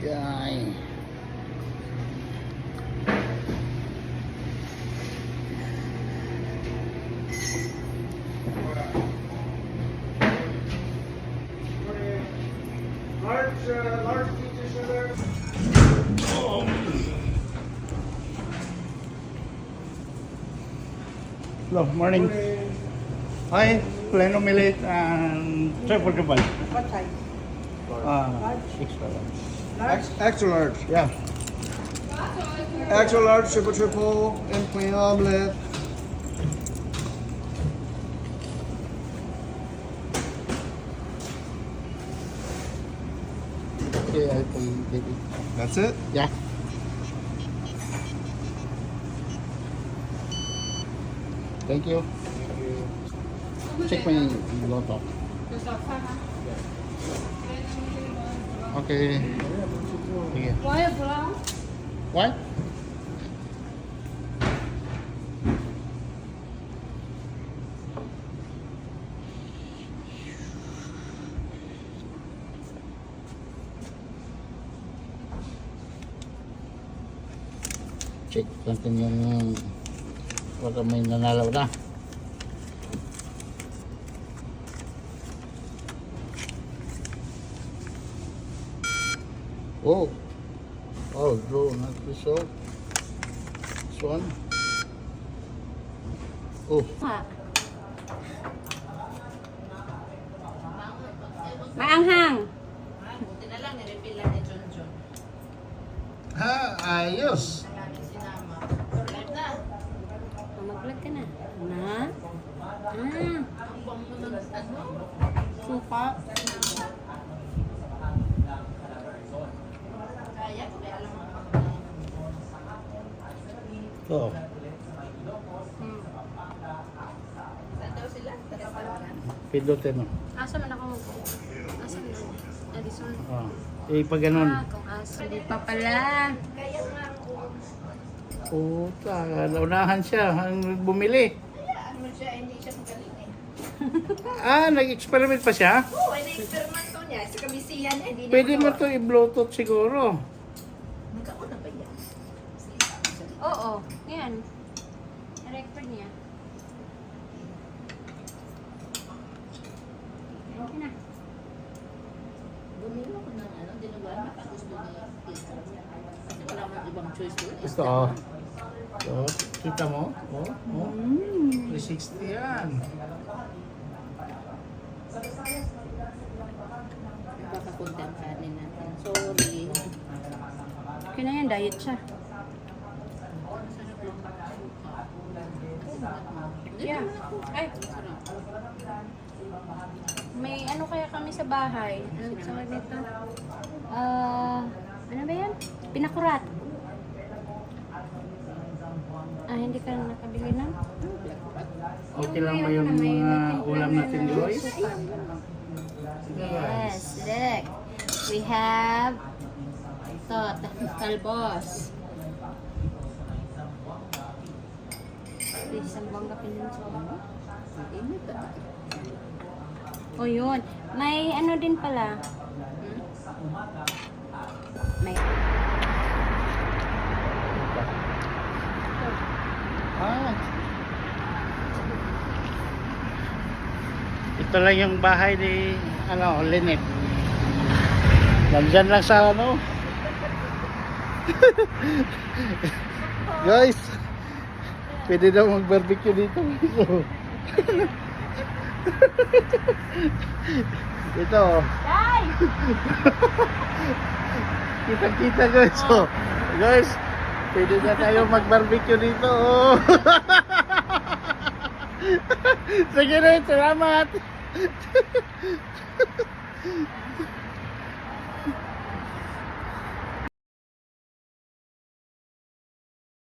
guy. Large pieces sugar. Hello, morning. Hi, plain omelette and triple double. What size? Extra large. Extra large. Yeah. Extra large, triple, and plain omelette. Okay, I will get it. That's it? Yeah. Thank you. Check my lotto. Okay. Sige. Why brown? What? Check natin yung baka may nanalo na. Oh. Oh, draw, not this one. This one. Oh. Maanghang. Buti na lang, nirefill lang ni John John. Ha, ayos. Lagi sinama. Live na. Mag-vlog ka na. Na? Ang bang mo ng ano? Suka. Kaya, may alam mo. Oh. Saan daw sila? Sa restaurant? Pindutin mo. Asa man ako mag... Asa man? Edison. Oh. Eh, pag ganun. Kung asa. Hindi pa pala. Kaya nga ako. Puta, naunahan siya. Ang bumili. Kaya ano siya, hindi siya magaling eh. Nag-experiment pa siya? Oo, ay na-experimento niya. Sa kabisihan niya, hindi niya Pwede mo magawa. to i-bluetooth siguro. Nagkauna ba yan? Oo. Yan. I-record niya. Thank you na. Bumili ako ng ano, dinuguan, baka gusto niya. Kasi wala man ibang choice doon. Gusto ko. So, kita mo? Oh, oh. 360 yan. Baka ang kanin natin. Sorry. Okay na yan. Diet siya. Yeah. Ay. May ano kaya kami sa bahay? Ano tawag nito? Ano ba yan? Pinakurat. Hindi ka na nakabili na? Okay lang ba yung mga ulam natin, Joyce? Yes, look. We have talbos. Isang bangga peninsula. O yun. May ano din pala. May... Ito lang yung bahay ni Lynette. Nandyan lang sa Guys, pwede daw mag-barbecue dito. Ito. Guys! Kita-kita guys. Oh. Guys, pwede na tayo mag-barbecue dito. Oh. Sige rin, salamat.